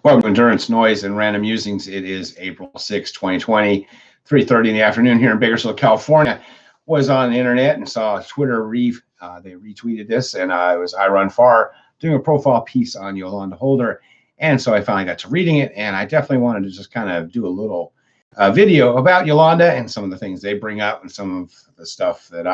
Welcome to Endurance, Noise, and Random Musings. It is April 6, 2020, 3:30 in the afternoon here in Bakersfield, California. Was on the internet and saw Twitter they retweeted this, and I Run Far doing a profile piece on Yolanda Holder. And so I finally got to reading it, and I definitely wanted to just kind of do a little video about Yolanda and some of the things they bring up and some of the stuff that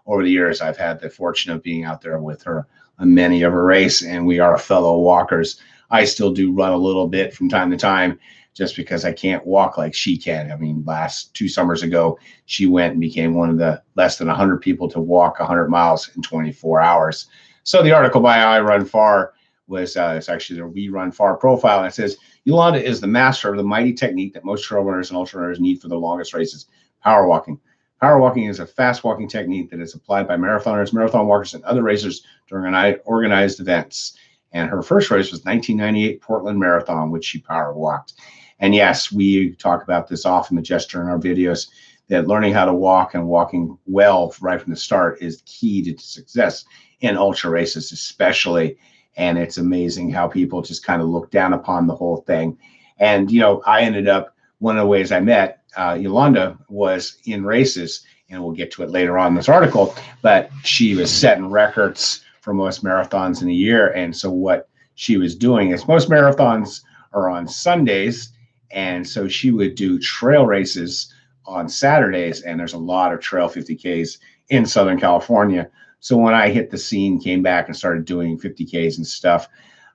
over the years, I've had the fortune of being out there with her on many of her race, and we are fellow walkers. I still do run a little bit from time to time just because I can't walk like she can. I mean, last 2 summers ago, she went and became one of the less than 100 people to walk 100 miles in 24 hours. So the article by I Run Far was it's actually the We Run Far profile, and it says, Yolanda is the master of the mighty technique that most trail runners and ultra runners need for the longest races, power walking. Power walking is a fast walking technique that is applied by marathoners, marathon walkers, and other racers during organized events. And her first race was 1998 Portland Marathon, which she power walked. And yes, we talk about this often, the gesture in our videos, that learning how to walk and walking well right from the start is key to success in ultra races, especially. And it's amazing how people just kind of look down upon the whole thing. And, I ended up, one of the ways I met Yolanda was in races, and we'll get to it later on in this article, but she was setting records for most marathons in a year. And so what she was doing is most marathons are on Sundays. And so she would do trail races on Saturdays. And there's a lot of trail 50Ks in Southern California. So when I hit the scene, came back and started doing 50Ks and stuff,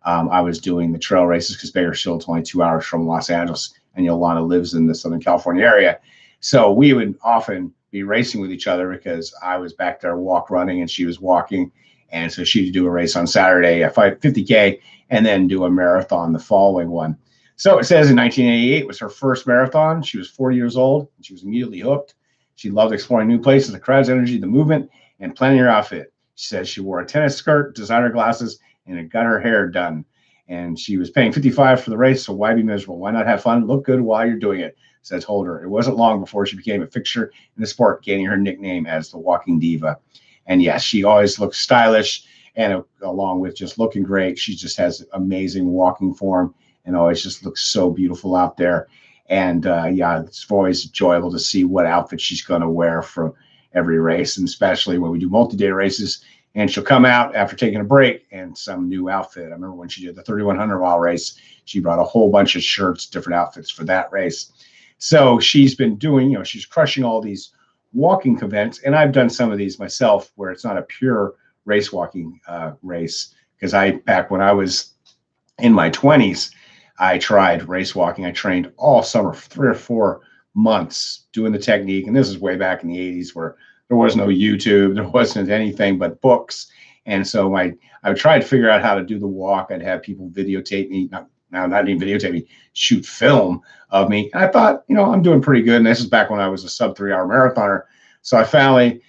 I was doing the trail races because Bakersfield's only 2 hours from Los Angeles, and Yolanda lives in the Southern California area. So we would often be racing with each other because I was back there running and she was walking. And so she'd do a race on Saturday, a 50K, and then do a marathon the following one. So it says in 1988 was her first marathon. She was 40 years old, and she was immediately hooked. She loved exploring new places, the crowd's energy, the movement, and planning her outfit. She says she wore a tennis skirt, designer glasses, and had got her hair done. And she was paying $55 for the race, so why be miserable? Why not have fun? Look good while you're doing it, says Holder. It wasn't long before she became a fixture in the sport, gaining her nickname as the Walking Diva. And yes, she always looks stylish, and along with just looking great, she just has amazing walking form and always just looks so beautiful out there. And it's always enjoyable to see what outfit she's going to wear for every race, and especially when we do multi-day races. And she'll come out after taking a break and some new outfit. I remember when she did the 3,100 mile race, she brought a whole bunch of shirts, different outfits for that race. So she's been doing, she's crushing all these walking events, and I've done some of these myself where it's not a pure race walking race, because back when I was in my 20s, I tried race walking. I trained all summer for 3 or 4 months doing the technique, and this is way back in the 80s where there was no YouTube, there wasn't anything but books. And so I would try to figure out how to do the walk. I'd have people videotape me, not even videotape me, shoot film of me. And I thought, I'm doing pretty good. And this is back when I was a sub 3-hour marathoner. So I finally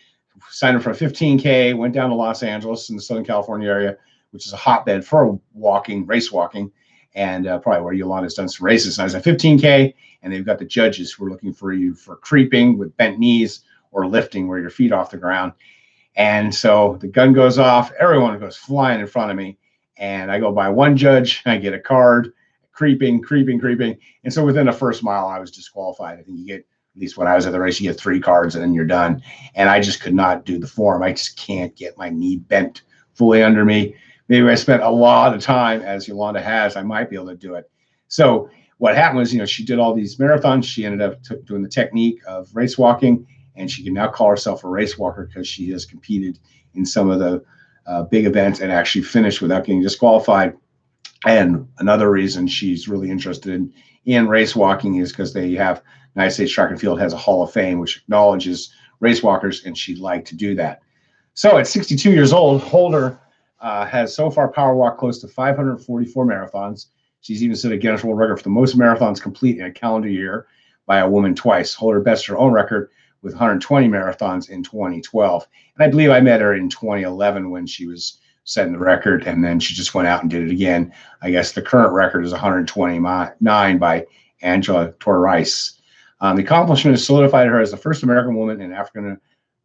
signed up for a 15K, went down to Los Angeles in the Southern California area, which is a hotbed for race walking, and probably where Yolanda's done some races. And I was at 15K, and they've got the judges who are looking for you for creeping with bent knees or lifting where your feet off the ground. And so the gun goes off, everyone goes flying in front of me, and I go by one judge, I get a card, creeping. And so within the first mile, I was disqualified. I think you get, at least when I was at the race, you get 3 cards and then you're done. And I just could not do the form. I just can't get my knee bent fully under me. Maybe I spent a lot of time, as Yolanda has, I might be able to do it. So what happened was, she did all these marathons. She ended up doing the technique of race walking, and she can now call herself a race walker because she has competed in some of the big events and actually finished without getting disqualified. And another reason she's really interested in race walking is because they have United States Track and Field has a Hall of Fame which acknowledges race walkers, and she'd like to do that. So at 62 years old, Holder has so far power walked close to 544 marathons. She's even set a Guinness World Record for the most marathons complete in a calendar year by a woman twice. Holder bested her own record with 120 marathons in 2012. And I believe I met her in 2011 when she was setting the record, and then she just went out and did it again. I guess the current record is 129 by Angela Torres. The accomplishment has solidified her as the first American woman and African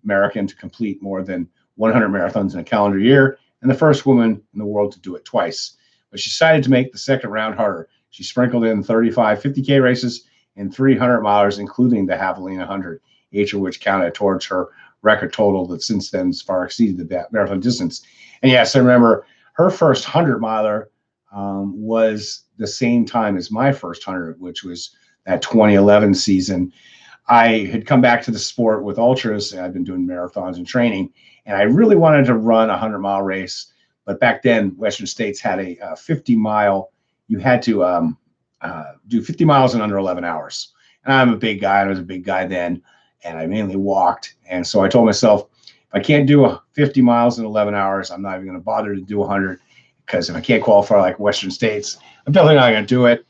American to complete more than 100 marathons in a calendar year, and the first woman in the world to do it twice. But she decided to make the second round harder. She sprinkled in 35 50K races and 300 milers, including the Javelina 100, each of which counted towards her record total that since then far exceeded the marathon distance. And yes, I remember her first 100 miler was the same time as my first 100, which was that 2011 season. I had come back to the sport with ultras, and I've been doing marathons and training, and I really wanted to run a 100-mile race. But back then, Western States had a 50-mile. You had to do 50 miles in under 11 hours. And I'm a big guy. I was a big guy then, and I mainly walked. And so I told myself, if I can't do 50 miles in 11 hours, I'm not even going to bother to do 100, because if I can't qualify like Western States, I'm definitely not going to do it.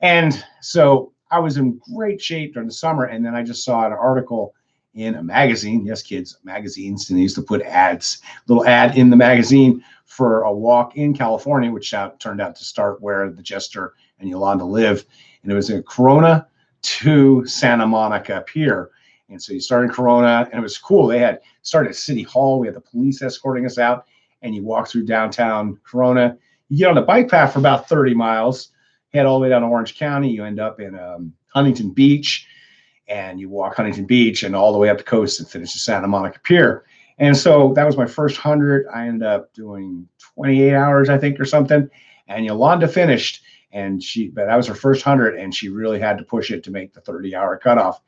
And so I was in great shape during the summer, and then I just saw an article in a magazine. Yes, kids, magazines, and they used to put ads, little ad in the magazine for a walk in California, which turned out to start where the Jester and Yolanda live. And it was in Corona to Santa Monica Pier. And so you start in Corona, and it was cool. They had started at City Hall. We had the police escorting us out, and you walk through downtown Corona. You get on the bike path for about 30 miles, head all the way down to Orange County. You end up in Huntington Beach, and you walk Huntington Beach and all the way up the coast and finish at Santa Monica Pier. And so that was my first 100. I ended up doing 28 hours, I think, or something. And Yolanda finished, but that was her first 100, and she really had to push it to make the 30-hour cutoff.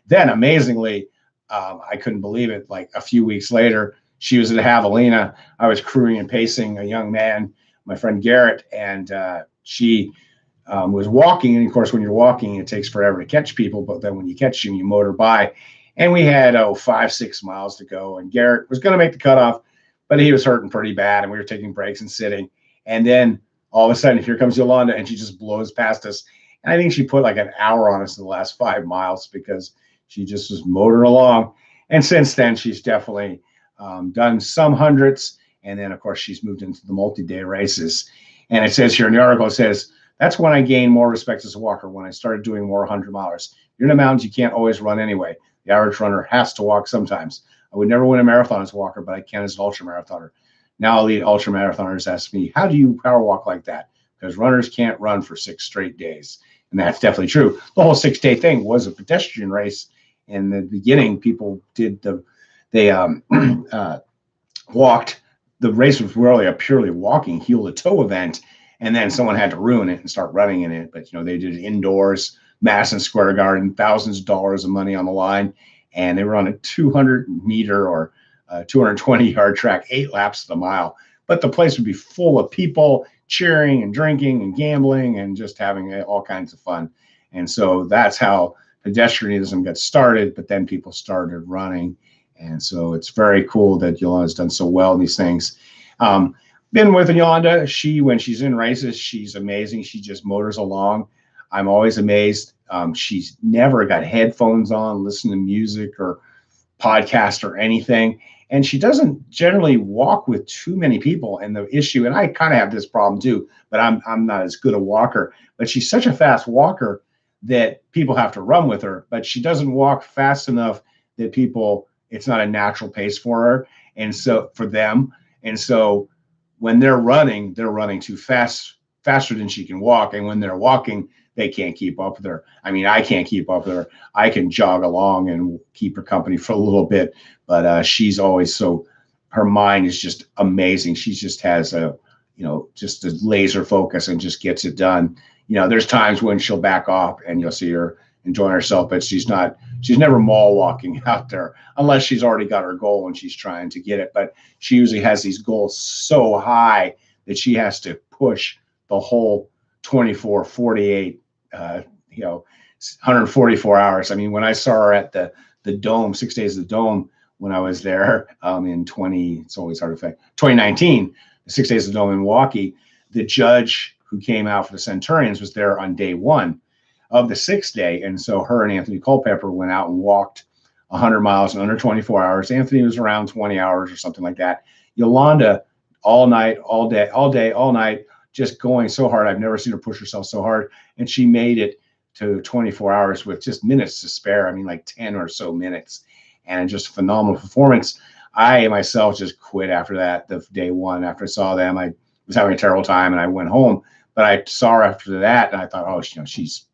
Then, amazingly, I couldn't believe it. Like a few weeks later, she was at Javelina. I was crewing and pacing a young man, my friend Garrett, and she was walking. And of course, when you're walking, it takes forever to catch people. But then when you catch them, you motor by. And we had 5-6 miles to go. And Garrett was going to make the cutoff, but he was hurting pretty bad. And we were taking breaks and sitting. And then all of a sudden, here comes Yolanda, and she just blows past us. And I think she put like an hour on us in the last 5 miles because she just was motoring along. And since then, she's definitely done some hundreds. And then, of course, she's moved into the multi-day races. And it says here in the article, it says, that's when I gained more respect as a walker, when I started doing more 100 milers. You're in the mountains, you can't always run anyway. The average runner has to walk sometimes. I would never win a marathon as a walker, but I can as an ultra marathoner. Now elite ultra marathoners ask me, how do you power walk like that? Because runners can't run for 6 straight days. And that's definitely true. The whole 6-day thing was a pedestrian race. In the beginning, people walked. The race was really a purely walking heel-to-toe event. And then someone had to ruin it and start running in it. But, they did it indoors, Madison Square Garden, thousands of dollars of money on the line. And they were on a 200-meter or 220-yard track, 8 laps of the mile. But the place would be full of people cheering and drinking and gambling and just having all kinds of fun. And so that's how pedestrianism got started. But then people started running. And so it's very cool that Yolanda's done so well in these things. Been with Yolanda. When she's in races, she's amazing. She just motors along. I'm always amazed. She's never got headphones on, listening to music or podcast or anything. And she doesn't generally walk with too many people. And the issue, and I kind of have this problem too, but I'm not as good a walker. But she's such a fast walker that people have to run with her. But she doesn't walk fast enough that it's not a natural pace for her. And so for them. And so when they're running too fast, faster than she can walk. And when they're walking, they can't keep up with her. I mean, I can't keep up with her. I can jog along and keep her company for a little bit, but she's always her mind is just amazing. She just has just a laser focus and just gets it done. There's times when she'll back off and you'll see her enjoying herself, but she's never mall walking out there unless she's already got her goal and she's trying to get it. But she usually has these goals so high that she has to push the whole 24, 48, 144 hours. I mean, when I saw her at the Dome, 6 days of the Dome, when I was there in 2019, the 6 days of the Dome in Milwaukee, the judge who came out for the Centurions was there on day 1 of the 6th day. And so her and Anthony Culpepper went out and walked 100 miles in under 24 hours. Anthony was around 20 hours or something like that. Yolanda, all night, all day, all night, just going so hard. I've never seen her push herself so hard. And she made it to 24 hours with just minutes to spare. I mean, like 10 or so minutes. And just a phenomenal performance. I myself just quit after that, the day 1. After I saw them, I was having a terrible time and I went home. But I saw her after that, and I thought, oh, she's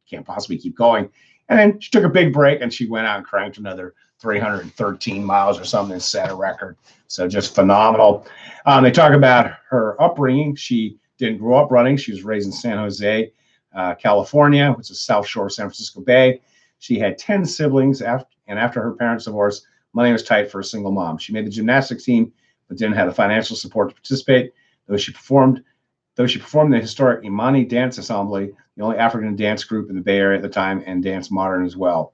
can't possibly keep going. And then she took a big break, and she went out and cranked another 313 miles or something and set a record. So just phenomenal. They talk about her upbringing. She didn't grow up running. She was raised in San Jose, California, which is South Shore of San Francisco Bay. She had 10 siblings, and after her parents' divorce, money was tight for a single mom. She made the gymnastics team, but didn't have the financial support to participate. Though she performed the historic Imani Dance Ensemble, the only African dance group in the Bay Area at the time, and Dance Modern as well.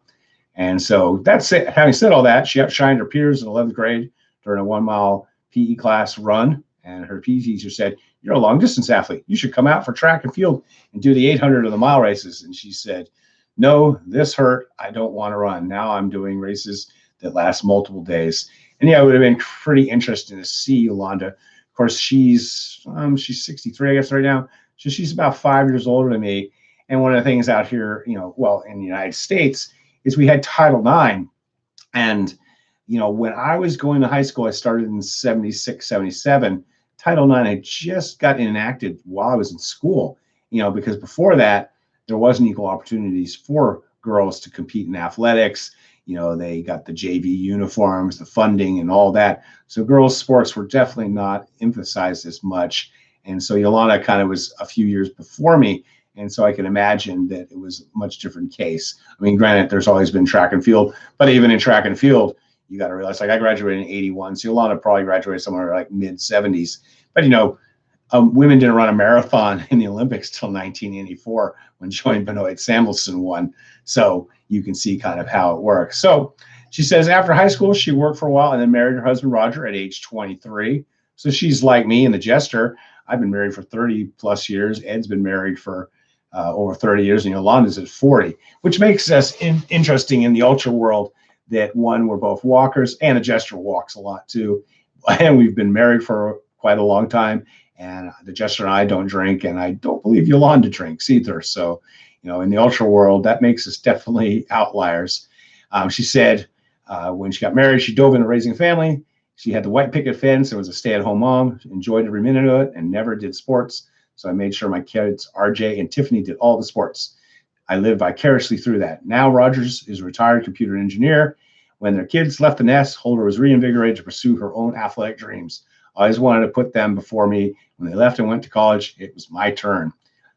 And so that's it. Having said all that, she outshined her peers in 11th grade during a 1-mile PE class run. And her PE teacher said, "You're a long distance athlete. You should come out for track and field and do the 800 of the mile races." And she said, "No, this hurt. I don't want to run. Now I'm doing races that last multiple days." And yeah, it would have been pretty interesting to see Yolanda. Of course, she's 63, I guess, right now. So she's about 5 years older than me. And one of the things out here, well, in the United States, is we had Title IX. And, when I was going to high school, I started in 76, 77. Title IX had just got enacted while I was in school, because before that, there wasn't equal opportunities for girls to compete in athletics. They got the JV uniforms, the funding, and all that. So girls' sports were definitely not emphasized as much. And so Yolanda kind of was a few years before me. And so I can imagine that it was a much different case. I mean, granted, there's always been track and field, but even in track and field, you got to realize, like, I graduated in 81. So Yolanda probably graduated somewhere like mid 70s. But, women didn't run a marathon in the Olympics till 1984 when Joy Benoit Samuelson won. So you can see kind of how it works. So she says after high school, she worked for a while and then married her husband, Roger, at age 23. So she's like me in the jester. I've been married for 30 plus years. Ed's been married for over 30 years, and Yolanda's at 40, which makes us interesting in the ultra world that, one, we're both walkers, and a jester walks a lot too. And we've been married for quite a long time. And the jester and I don't drink, and I don't believe Yolanda drinks either. So, in the ultra world, that makes us definitely outliers. She said when she got married, she dove into raising a family. She had the white picket fence and was a stay-at-home mom, enjoyed every minute of it, and never did sports. So I made sure my kids, RJ and Tiffany, did all the sports. I lived vicariously through that. Now Rogers is a retired computer engineer. When their kids left the nest, Holder was reinvigorated to pursue her own athletic dreams. I always wanted to put them before me. When they left and went to college, it was my turn.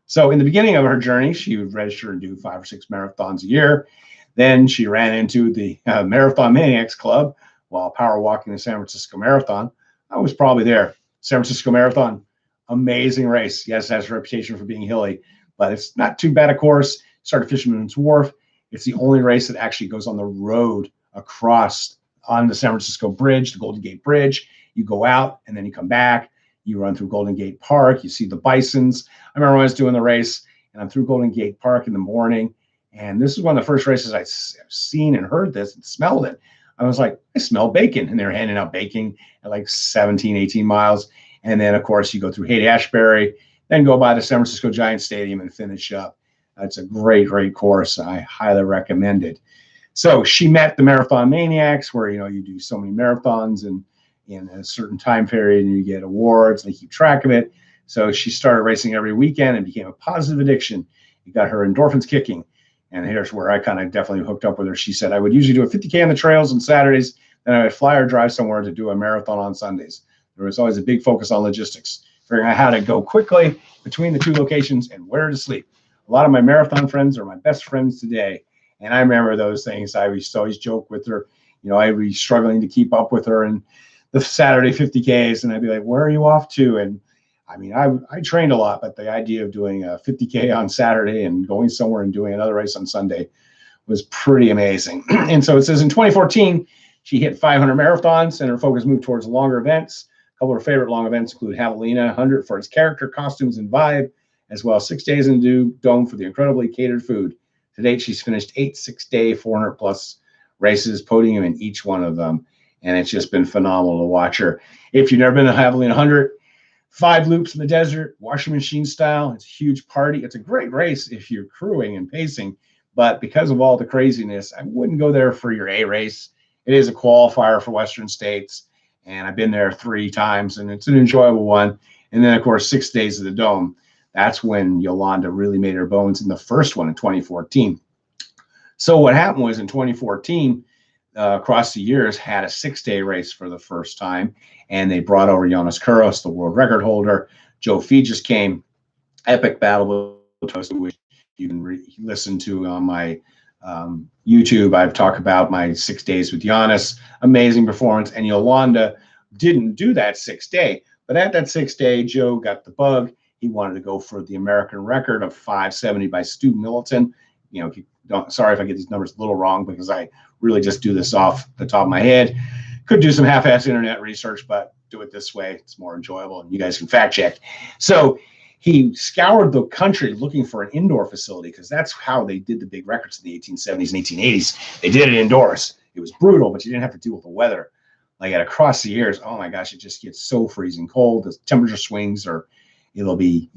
So in the beginning of her journey, she would register and do 5 or 6 marathons a year. Then she ran into the Marathon Maniacs Club while power walking the San Francisco Marathon. I was probably there. San Francisco Marathon, amazing race. Yes, it has a reputation for being hilly, but it's not too bad a course. Started Fisherman's Wharf. It's the only race that actually goes on the road across on the San Francisco Bridge, the Golden Gate Bridge. You go out and then you come back. You run through Golden Gate Park. You see the bisons. I remember when I was doing the race, and I'm through Golden Gate Park in the morning. And this is one of the first races I've seen and heard this and smelled it. I was like, I smell bacon. And they were handing out bacon at like 17, 18 miles. And then, of course, you go through Haight-Ashbury, then go by the San Francisco Giants Stadium and finish up. It's a great, great course. I highly recommend it. So she met the Marathon Maniacs, where, you do so many marathons and in a certain time period, and you get awards, and they keep track of it. So she started racing every weekend and became a positive addiction. It got her endorphins kicking. And here's where I kind of definitely hooked up with her. She said, I would usually do a 50K on the trails on Saturdays, then I would fly or drive somewhere to do a marathon on Sundays. There was always a big focus on logistics, figuring out how to go quickly between the two locations and where to sleep. A lot of my marathon friends are my best friends today. And I remember those things. I used to always joke with her. I'd be struggling to keep up with her and the Saturday 50Ks, and I'd be like, where are you off to? And I mean, I trained a lot, but the idea of doing a 50K on Saturday and going somewhere and doing another race on Sunday was pretty amazing. And so it says in 2014, she hit 500 marathons, and her focus moved towards longer events. A couple of her favorite long events include Javelina 100 for its character, costumes, and vibe, as well as 6 days in the Dome for the incredibly catered food. To date, she's finished 8 6-day, 400-plus races, podium in each one of them. And it's just been phenomenal to watch her. If you've never been to Javelina 100, 5 loops in the desert, washing machine style. It's a huge party. It's a great race if you're crewing and pacing. But because of all the craziness, I wouldn't go there for your A race. It is a qualifier for Western States. And I've been there 3 times, and it's an enjoyable one. And then, of course, 6 days of the Dome. That's when Yolanda really made her bones in the first one in 2014. So what happened was in 2014, across the years, had a 6-day race for the first time, and they brought over Jonas Kuros, the world record holder. Joe Fegis came. Epic battle, which you can listen to on my YouTube. I've talked about my 6 days with Giannis, amazing performance. And Yolanda didn't do that 6-day, but at that 6-day, Joe got the bug. He wanted to go for the American record of 570 by Stu Middleton. Sorry if I get these numbers a little wrong, because I really just do this off the top of my head. Could do some half-ass internet research, but do it this way. It's more enjoyable, and you guys can fact check. So he scoured the country looking for an indoor facility, because that's how they did the big records in the 1870s and 1880s. They did it indoors. It was brutal, but you didn't have to deal with the weather. Like across the years, oh my gosh, it just gets so freezing cold. The temperature swings it'll be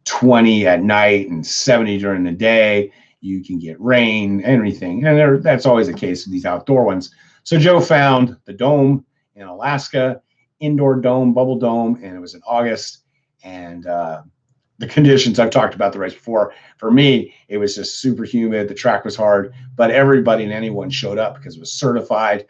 20 at night and 70 during the day. You can get rain, everything. And that's always the case with these outdoor ones. So Joe found the dome in Alaska, indoor dome, bubble dome, and it was in August. And the conditions, I've talked about the race before. For me, it was just super humid. The track was hard, but everybody and anyone showed up because it was certified.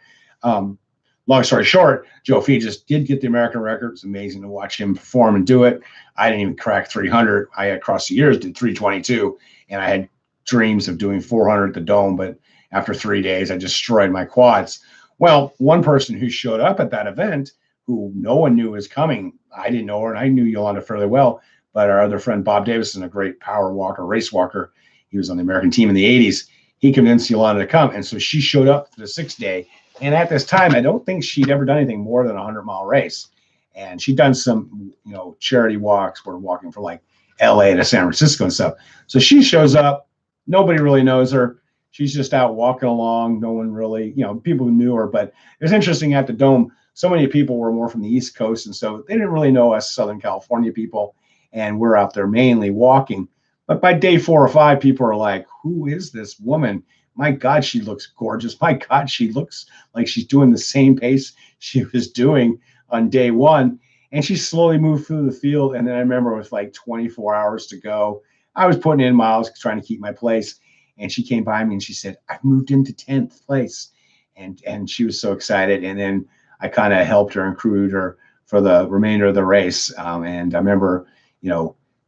Long story short, Joe Fegis did get the American record. It was amazing to watch him perform and do it. I didn't even crack 300. I, across the years, did 322, and I had dreams of doing 400 at the dome, but after 3 days, I destroyed my quads. Well, one person who showed up at that event, who no one knew was coming, I didn't know her, and I knew Yolanda fairly well, but our other friend, Bob Davison, a great power walker, race walker, he was on the American team in the 80s. He convinced Yolanda to come, and so she showed up for the 6-day. And at this time, I don't think she'd ever done anything more than a 100-mile race. And she'd done some, charity walks. We're walking from like LA to San Francisco and stuff. So she shows up. Nobody really knows her. She's just out walking along. No one really, people who knew her. But it was interesting at the dome. So many people were more from the East Coast. And so they didn't really know us Southern California people. And we're out there mainly walking. But by day 4 or 5, people are like, who is this woman? My God, she looks gorgeous. My God, she looks like she's doing the same pace she was doing on day 1. And she slowly moved through the field. And then I remember it was like 24 hours to go. I was putting in miles, trying to keep my place. And she came by me and she said, I've moved into 10th place. And she was so excited. And then I kind of helped her and crewed her for the remainder of the race. And I remember,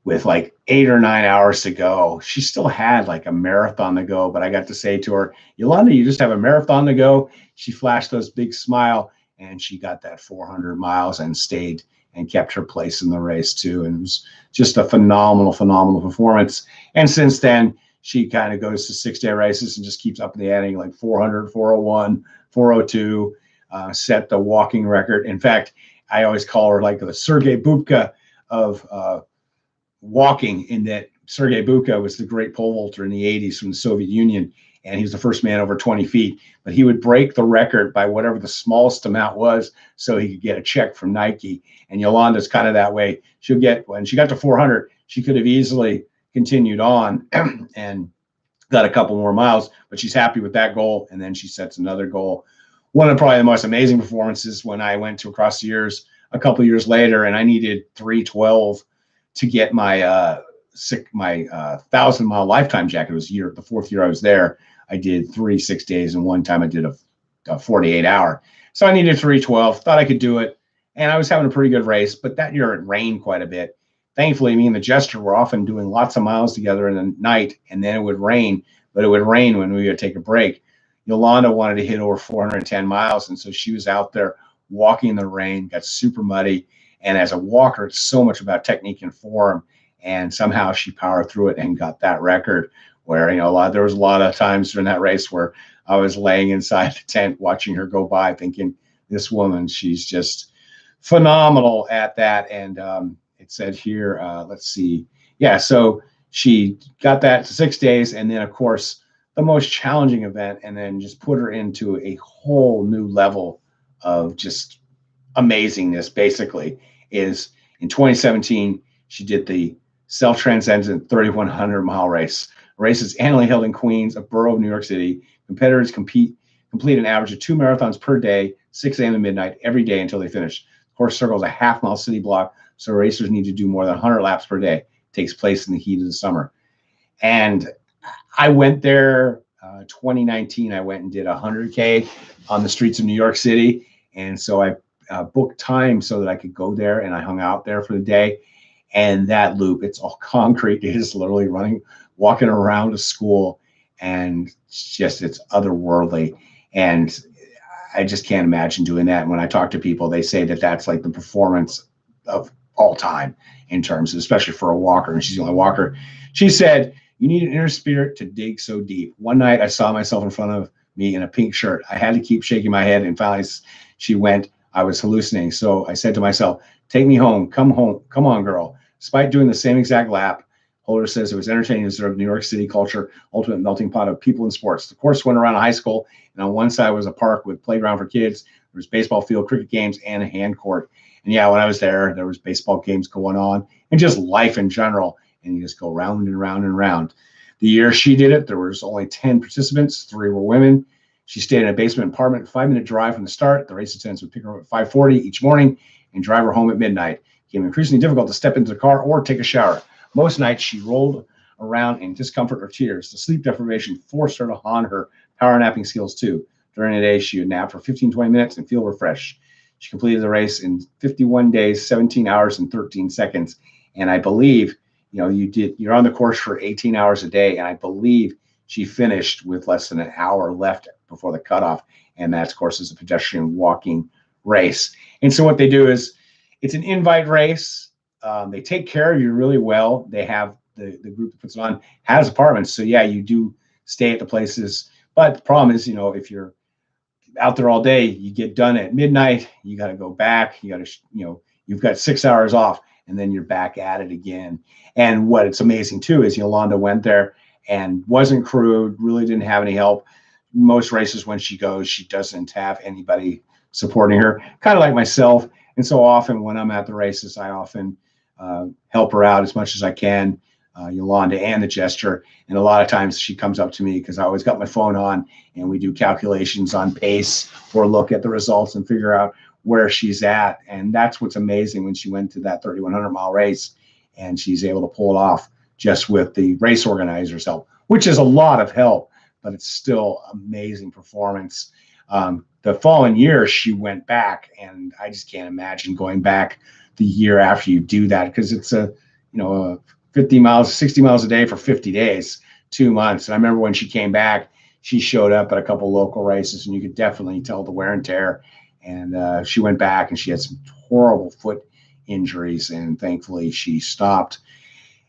with like 8 or 9 hours to go, she still had like a marathon to go. But I got to say to her, Yolanda, you just have a marathon to go. She flashed those big smile, and she got that 400 miles and stayed and kept her place in the race too. And it was just a phenomenal, phenomenal performance. And since then, she kind of goes to 6-day races and just keeps up in the ante, like 400, 401, 402, set the walking record. In fact, I always call her like the Sergei Bubka of walking, in that Sergei Bubka was the great pole vaulter in the 80s from the Soviet Union, and he was the first man over 20 feet. But he would break the record by whatever the smallest amount was so he could get a check from Nike. And Yolanda's kind of that way. When she got to 400, she could have easily continued on and got a couple more miles, but she's happy with that goal. And then she sets another goal. One of probably the most amazing performances when I went to across the years a couple of years later, and I needed 312 to get my 1,000-mile lifetime jacket. It was the 4th year I was there. I did 3 6 days, and one time I did a 48-hour. So I needed 312, thought I could do it, and I was having a pretty good race, but that year it rained quite a bit. Thankfully, me and the Jester were often doing lots of miles together in the night, and then it would rain, but it would rain when we would take a break. Yolanda wanted to hit over 410 miles, and so she was out there walking in the rain, got super muddy. And as a walker, it's so much about technique and form. And somehow she powered through it and got that record where, there was a lot of times during that race where I was laying inside the tent watching her go by thinking, this woman, she's just phenomenal at that. And it said here, let's see. Yeah, so she got that to 6 days. And then, of course, the most challenging event, and then just put her into a whole new level of just amazingness, basically, is in 2017, she did the Self-Transcendence 3,100-mile race. Race is annually held in Queens, a borough of New York City. Competitors complete an average of 2 marathons per day, 6 a.m. to midnight, every day until they finish. The course circles a half-mile city block, so racers need to do more than 100 laps per day. takes place in the heat of the summer. And I went there 2019. I went and did 100K on the streets of New York City. And so I booked time so that I could go there, and I hung out there for the day. And that loop, it's all concrete. It is literally running, walking around a school, and it's otherworldly. And I just can't imagine doing that. And when I talk to people, they say that that's like the performance of all time in terms of, especially for a walker. And she's the only walker. She said, you need an inner spirit to dig so deep. One night I saw myself in front of me in a pink shirt. I had to keep shaking my head, and finally she went, I was hallucinating. So I said to myself, take me home. Come on, girl. Despite doing the same exact lap, Holder says it was entertaining to observe New York City culture, ultimate melting pot of people and sports. The course went around a high school, and on one side was a park with playground for kids. There was baseball field, cricket games, and a hand court. And yeah, when I was there was baseball games going on, and just life in general. And you just go round and round and round. The year she did it, there was only 10 participants. 3 were women. She stayed in a basement apartment, 5-minute drive from the start. The race attendants would pick her up at 5:40 each morning and drive her home at midnight. It became increasingly difficult to step into the car or take a shower. Most nights she rolled around in discomfort or tears. The sleep deprivation forced her to hone her power napping skills too. During the day, she would nap for 15-20 minutes and feel refreshed. She completed the race in 51 days, 17 hours, and 13 seconds. And I believe, you're on the course for 18 hours a day, and I believe she finished with less than an hour left before the cutoff. And that, of course, is a pedestrian walking race. And so what they do is, it's an invite race. They take care of you really well. They have the group that puts it on has apartments. So yeah, you do stay at the places. But the problem is, if you're out there all day, you get done at midnight, you got to go back. You got to, you've got 6 hours off, and then you're back at it again. And what it's amazing too is Yolanda went there and wasn't crewed, really didn't have any help. Most races when she goes, she doesn't have anybody supporting her, kind of like myself. And so often when I'm at the races, I often help her out as much as I can, Yolanda and the gesture. And a lot of times she comes up to me because I always got my phone on, and we do calculations on pace or look at the results and figure out where she's at. And that's what's amazing when she went to that 3,100-mile race, and she's able to pull it off just with the race organizer's help, which is a lot of help, but it's still amazing performance. The following year, she went back, and I just can't imagine going back the year after you do that, because it's a 50 miles, 60 miles a day for 50 days, 2 months. And I remember when she came back, she showed up at a couple local races, and you could definitely tell the wear and tear. And she went back, and she had some horrible foot injuries, and thankfully she stopped.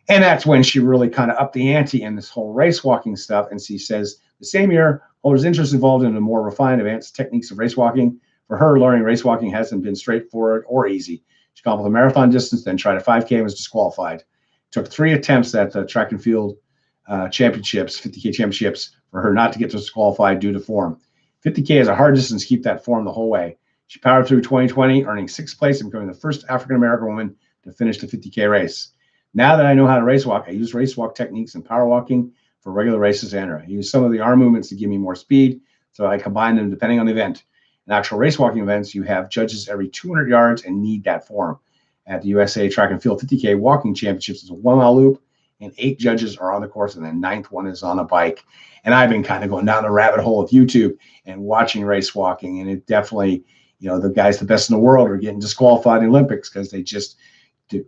And that's when she really kind of upped the ante in this whole race walking stuff. And she says the same year, Holder's interest involved in the more refined advanced techniques of race walking. For her, learning race walking hasn't been straightforward or easy. She completed the marathon distance, then tried a 5K and was disqualified. It took 3 attempts at the track and field championships, 50K championships, for her not to get disqualified due to form. 50K is a hard distance to keep that form the whole way. She powered through 2020, earning 6th place and becoming the first African-American woman to finish the 50K race. Now that I know how to race walk, I use race walk techniques and power walking for regular races and I use some of the arm movements to give me more speed, so I combine them depending on the event. In actual race walking events, you have judges every 200 yards and need that form. At the USA Track and Field 50K Walking Championships, it's a 1-mile loop, and 8 judges are on the course, and the 9th one is on a bike. And I've been kind of going down the rabbit hole of YouTube and watching race walking, and it definitely, the guys the best in the world are getting disqualified in the Olympics because they just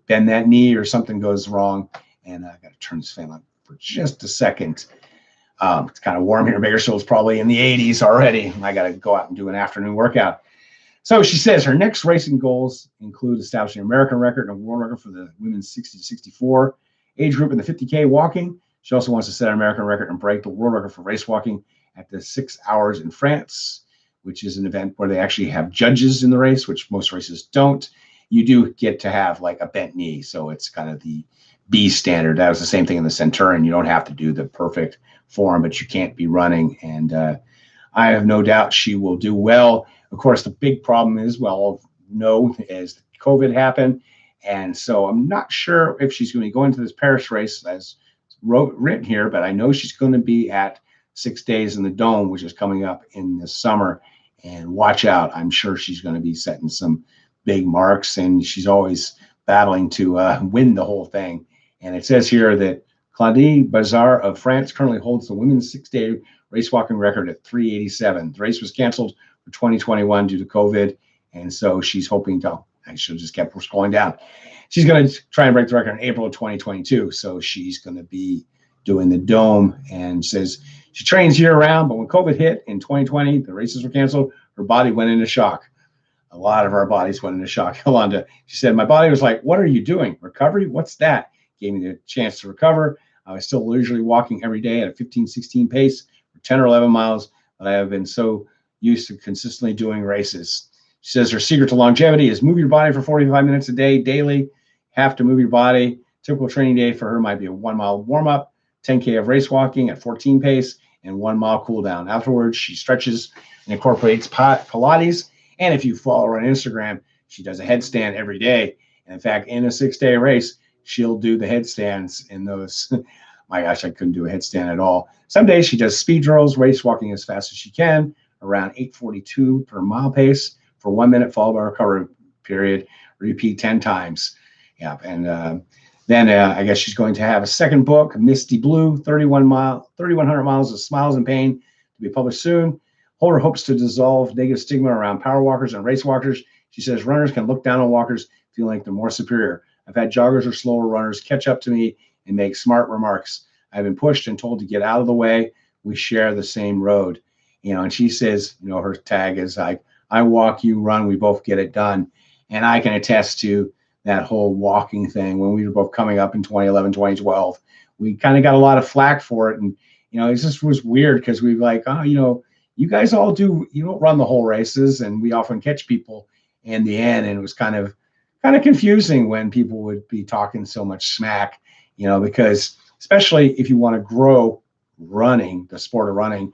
bend that knee or something goes wrong. And I got to turn this fan on for just a second. It's kind of warm here in Bakersfield. It's probably in the 80s already. I got to go out and do an afternoon workout. So she says her next racing goals include establishing an American record and a world record for the women's 60 to 64 age group in the 50K walking. She also wants to set an American record and break the world record for race walking at the 6 hours in France, which is an event where they actually have judges in the race, which most races don't. You do get to have like a bent knee, so it's kind of the B standard. That was the same thing in the Centurion. You don't have to do the perfect form, but you can't be running. And I have no doubt she will do well. Of course, the big problem is, as COVID happened. And so I'm not sure if she's going to go into this Paris race as written here, but I know she's going to be at 6 Days in the Dome, which is coming up in the summer. And watch out. I'm sure she's going to be setting some big marks, and she's always battling to win the whole thing. And it says here that Claudie Bazar of France currently holds the women's 6-day race walking record at 3:87. The race was canceled for 2021 due to COVID. And so she's hoping to, she'll just keep scrolling down. She's going to try and break the record in April of 2022. So she's going to be doing the Dome, and says she trains year round, but when COVID hit in 2020, the races were canceled. Her body went into shock. A lot of our bodies went into shock. Yolanda, she said, my body was like, what are you doing? Recovery? What's that? Gave me the chance to recover. I was still usually walking every day at a 15, 16 pace for 10 or 11 miles, but I have been so used to consistently doing races. She says her secret to longevity is move your body for 45 minutes a day, daily. Have to move your body. Typical training day for her might be a 1 mile warm up, 10K of race walking at 14 pace, and 1 mile cool down. Afterwards, she stretches and incorporates Pilates. And if you follow her on Instagram, she does a headstand every day. And in fact, in a 6-day race, she'll do the headstands in those. My gosh, I couldn't do a headstand at all. Some days she does speed drills, race walking as fast as she can, around 8:42 per mile pace for 1 minute, followed by a recovery period. Repeat 10 times. Yeah, and then I guess she's going to have a second book, Misty Blue, 3,100 miles of smiles and pain, to be published soon. Holder hopes to dissolve negative stigma around power walkers and race walkers. She says runners can look down on walkers, feeling like they're more superior. I've had joggers or slower runners catch up to me and make smart remarks. I've been pushed and told to get out of the way. We share the same road. And she says, her tag is like, I walk, you run, we both get it done. And I can attest to that whole walking thing. When we were both coming up in 2011, 2012, we kind of got a lot of flack for it. And, it just was weird because we were like, you guys all you don't run the whole races. And we often catch people in the end. And it was kind of confusing when people would be talking so much smack, because especially if you want to grow running, the sport of running,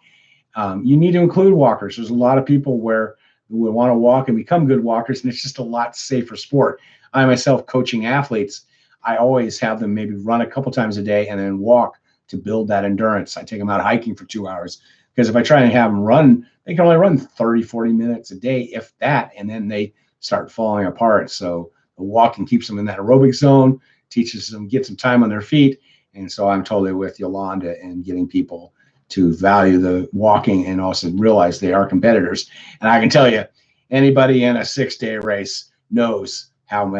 you need to include walkers. There's a lot of people who would want to walk and become good walkers, and it's just a lot safer sport. I myself, coaching athletes, I always have them maybe run a couple times a day and then walk to build that endurance. I take them out hiking for 2 hours, because if I try and have them run, they can only run 30, 40 minutes a day, if that, and then they start falling apart. So the walking keeps them in that aerobic zone, teaches them, get some time on their feet. And so I'm totally with Yolanda in getting people to value the walking and also realize they are competitors. And I can tell you, anybody in a 6-day race knows how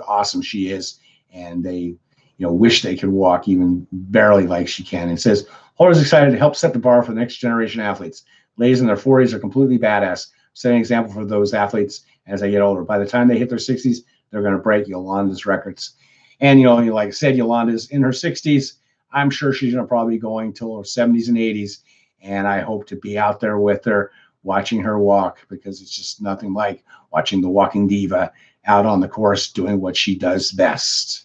awesome she is. And they, wish they could walk even barely like she can. And says, Holder's excited to help set the bar for the next generation athletes. Ladies in their 40s are completely badass, setting an example for those athletes as they get older. By the time they hit their 60s, they're going to break Yolanda's records. And, like I said, Yolanda's in her 60s. I'm sure she's going to probably be going till her 70s and 80s. And I hope to be out there with her, watching her walk, because it's just nothing like watching the walking diva out on the course doing what she does best.